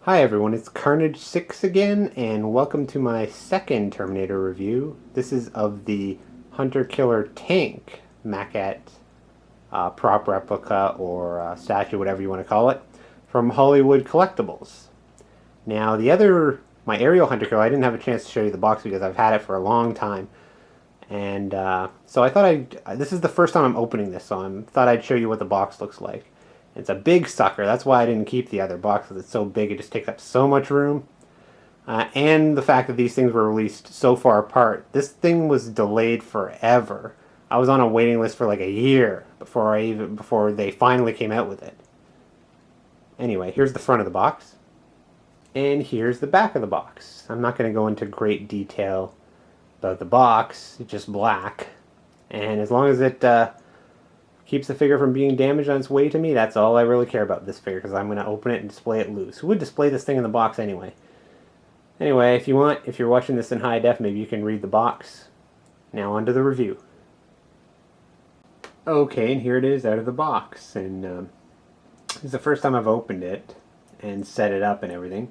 Hi everyone, it's Carnage6 again, and welcome to my second Terminator review. This is of the Hunter Killer Tank maquette, prop replica, or statue, whatever you want to call it, from Hollywood Collectibles. Now, my aerial Hunter Killer, I didn't have a chance to show you the box because I've had it for a long time. And so I thought this is the first time I'm opening this, so I thought I'd show you what the box looks like. It's a big sucker. That's why I didn't keep the other box, because it's so big. It just takes up so much room. And the fact that these things were released so far apart. This thing was delayed forever. I was on a waiting list for like a year before they finally came out with it. Anyway, here's the front of the box. And here's the back of the box. I'm not going to go into great detail about the box. It's just black. And as long as it keeps the figure from being damaged on its way to me, that's all I really care about this figure, because I'm going to open it and display it loose. Who would display this thing in the box anyway? Anyway, if you're watching this in high def, maybe you can read the box. Now on to the review. Okay, and here it is out of the box. And this is the first time I've opened it and set it up and everything.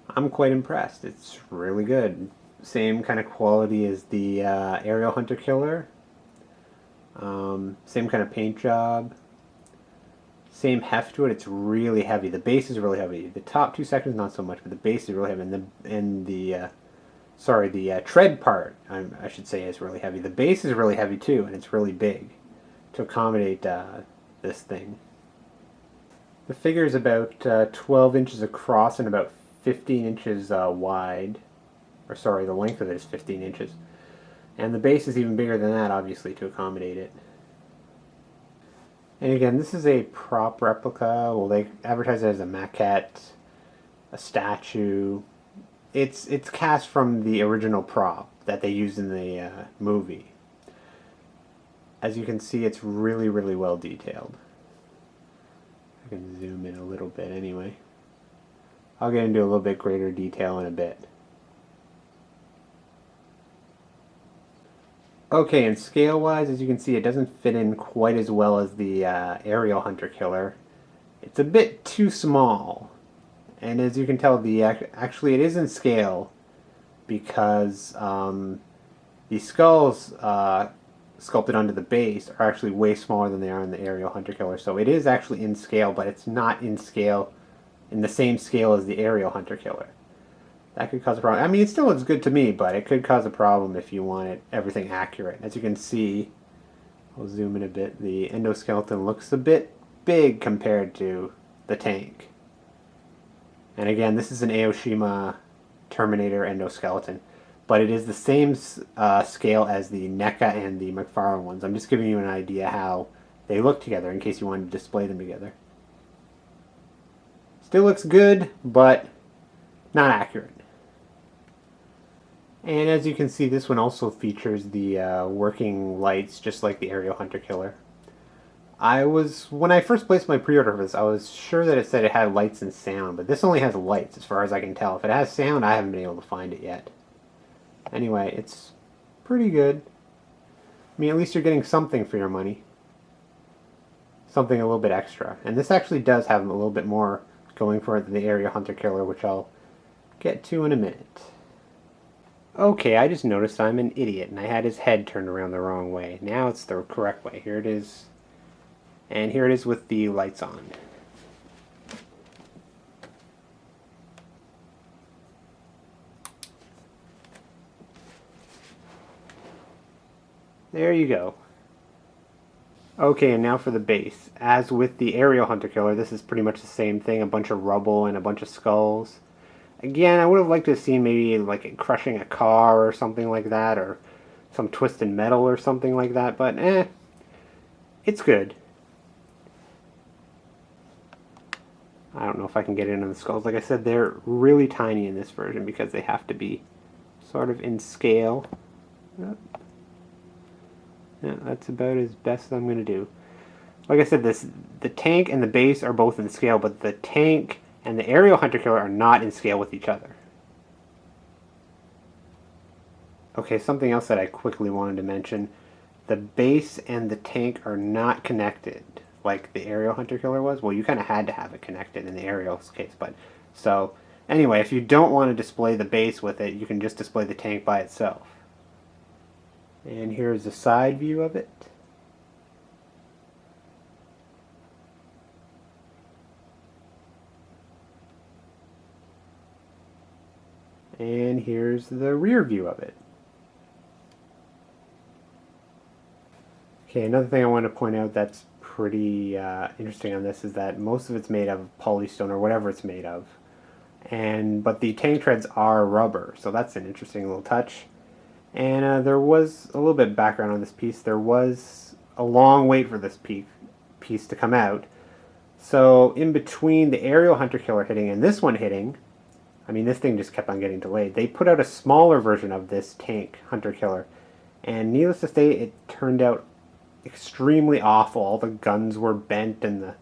I'm quite impressed. It's really good. Same kind of quality as the Aerial Hunter Killer. Same kind of paint job. Same heft to it. It's really heavy. The base is really heavy. The top two sections not so much, but the base is really heavy. And the tread part, I should say, is really heavy. The base is really heavy too, and it's really big to accommodate this thing. The figure is about 12 inches across and about 15 inches wide. Or sorry, the length of it is 15 inches. And the base is even bigger than that, obviously, to accommodate it. And again, this is a prop replica. Well, they advertise it as a maquette, a statue. It's cast from the original prop that they used in the movie. As you can see, it's really, really well detailed. I can zoom in a little bit anyway. I'll get into a little bit greater detail in a bit. Okay, and scale-wise, as you can see, it doesn't fit in quite as well as the Aerial Hunter Killer. It's a bit too small. And as you can tell, actually it is in scale, because the skulls sculpted onto the base are actually way smaller than they are in the Aerial Hunter Killer. So it is actually in scale, but it's not in scale, in the same scale as the Aerial Hunter Killer. That could cause a problem. I mean, it still looks good to me, but it could cause a problem if you wanted everything accurate. As you can see, I'll zoom in a bit, the endoskeleton looks a bit big compared to the tank. And again, this is an Aoshima Terminator endoskeleton, but it is the same scale as the NECA and the McFarlane ones. I'm just giving you an idea how they look together in case you wanted to display them together. Still looks good, but not accurate. And as you can see, this one also features the working lights, just like the Aerial Hunter Killer. When I first placed my pre-order for this, I was sure that it said it had lights and sound, but this only has lights as far as I can tell. If it has sound, I haven't been able to find it yet. Anyway, it's pretty good. I mean, at least you're getting something for your money. Something a little bit extra. And this actually does have a little bit more going for it than the Aerial Hunter Killer, which I'll get to in a minute. Okay, I just noticed I'm an idiot, and I had his head turned around the wrong way. Now it's the correct way. Here it is. And here it is with the lights on. There you go. Okay, and now for the base. As with the Aerial Hunter Killer, this is pretty much the same thing. A bunch of rubble and a bunch of skulls. Again, I would have liked to have seen maybe like it crushing a car or something like that, or some twisted metal or something like that, but it's good. I don't know if I can get in on the skulls. Like I said, they're really tiny in this version because they have to be sort of in scale. Yeah, that's about as best as I'm going to do. Like I said, the tank and the base are both in scale, but the tank and the Aerial Hunter Killer are not in scale with each other. Okay, something else that I quickly wanted to mention. The base and the tank are not connected like the Aerial Hunter Killer was. Well, you kind of had to have it connected in the Aerial's case, but so Anyway, if you don't want to display the base with it, you can just display the tank by itself. And here's a side view of it. And here's the rear view of it. Okay, another thing I want to point out that's pretty interesting on this is that most of it's made of polystone or whatever it's made of. But the tank treads are rubber, so that's an interesting little touch. And there was a little bit of background on this piece. There was a long wait for this piece to come out. So in between the aerial Hunter Killer hitting and this one hitting, I mean, this thing just kept on getting delayed. They put out a smaller version of this tank Hunter Killer, and needless to say, it turned out extremely awful. All the guns were bent, and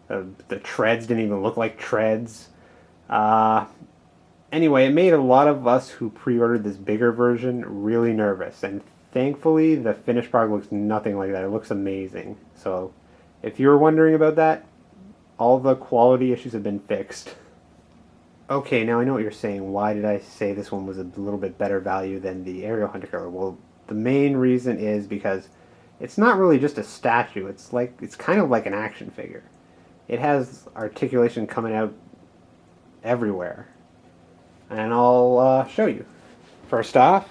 the treads didn't even look like treads. Anyway, it made a lot of us who pre-ordered this bigger version really nervous, and thankfully the finished product looks nothing like that. It looks amazing. So if you were wondering about that, all the quality issues have been fixed. Okay, now I know what you're saying. Why did I say this one was a little bit better value than the aerial Hunter Killer? Well, the main reason is because it's not really just a statue. It's kind of like an action figure. It has articulation coming out everywhere. And I'll show you. First off,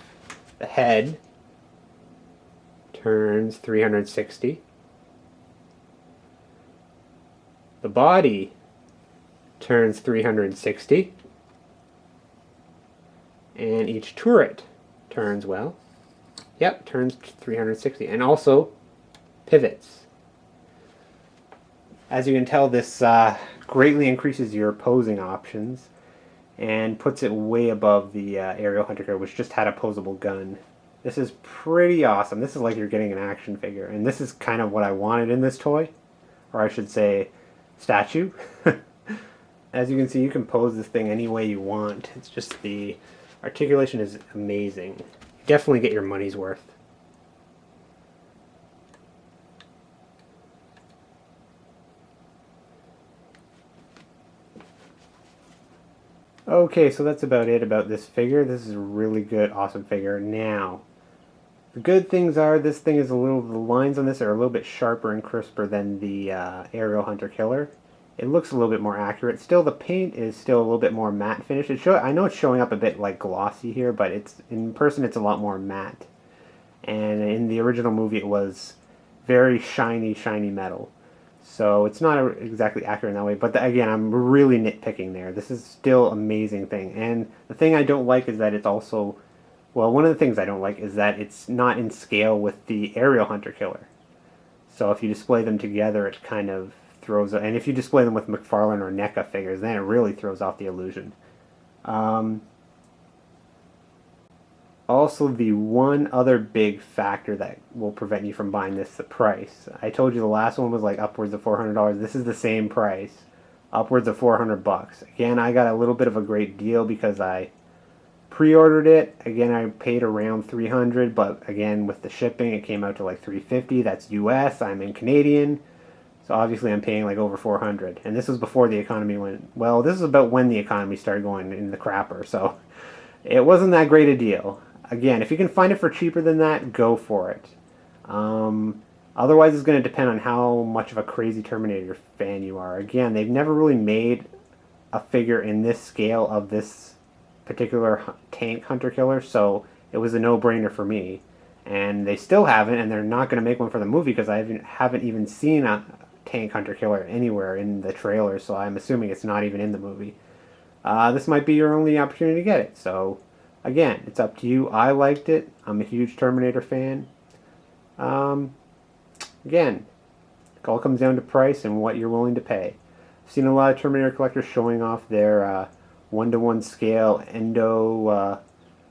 the head turns 360. The body turns 360. And each turret turns, well, yep, turns 360. And also pivots. As you can tell, this greatly increases your posing options and puts it way above the aerial Hunter Killer, which just had a posable gun. This is pretty awesome. This is like you're getting an action figure, and this is kind of what I wanted in this toy, or I should say statue. As you can see, you can pose this thing any way you want. It's just the articulation is amazing. You definitely get your money's worth. Okay, so that's about it about this figure. This is a really good, awesome figure. Now, the good things are this thing is the lines on this are a little bit sharper and crisper than the aerial Hunter Killer. It looks a little bit more accurate. Still, the paint is still a little bit more matte finish. I know it's showing up a bit like glossy here, but in person it's a lot more matte. And in the original movie it was very shiny, shiny metal. So it's not exactly accurate in that way, but again, I'm really nitpicking there. This is still an amazing thing. And the thing I don't like is that it's also, well, one of the things I don't like is that it's not in scale with the aerial Hunter Killer. So if you display them together, it kind of throws, and if you display them with McFarlane or NECA figures, then it really throws off the illusion. Also, the one other big factor that will prevent you from buying this is the price. I told you the last one was like upwards of $400. This is the same price, upwards of $400. Again, I got a little bit of a great deal because I pre-ordered it. Again, I paid around $300, but again, with the shipping, it came out to like $350. That's US. I'm in Canadian, so obviously I'm paying like over $400. And this was before the economy went, well, this is about when the economy started going in the crapper, so it wasn't that great a deal. Again, if you can find it for cheaper than that, go for it. Otherwise, it's going to depend on how much of a crazy Terminator fan you are. Again, they've never really made a figure in this scale of this particular tank Hunter Killer, so it was a no-brainer for me. And they still haven't, and they're not going to make one for the movie because I haven't even seen a tank Hunter Killer anywhere in the trailer, so I'm assuming it's not even in the movie. This might be your only opportunity to get it, so again, it's up to you. I liked it. I'm a huge Terminator fan. Again, it all comes down to price and what you're willing to pay. I've seen a lot of Terminator collectors showing off their one-to-one scale endo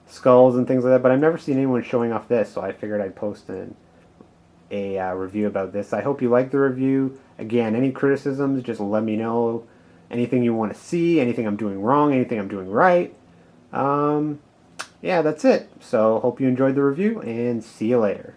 skulls and things like that, but I've never seen anyone showing off this, so I figured I'd post a review about this. I hope you liked the review. Again, any criticisms, just let me know. Anything you want to see, anything I'm doing wrong, anything I'm doing right. Yeah, that's it. So, hope you enjoyed the review, and see you later.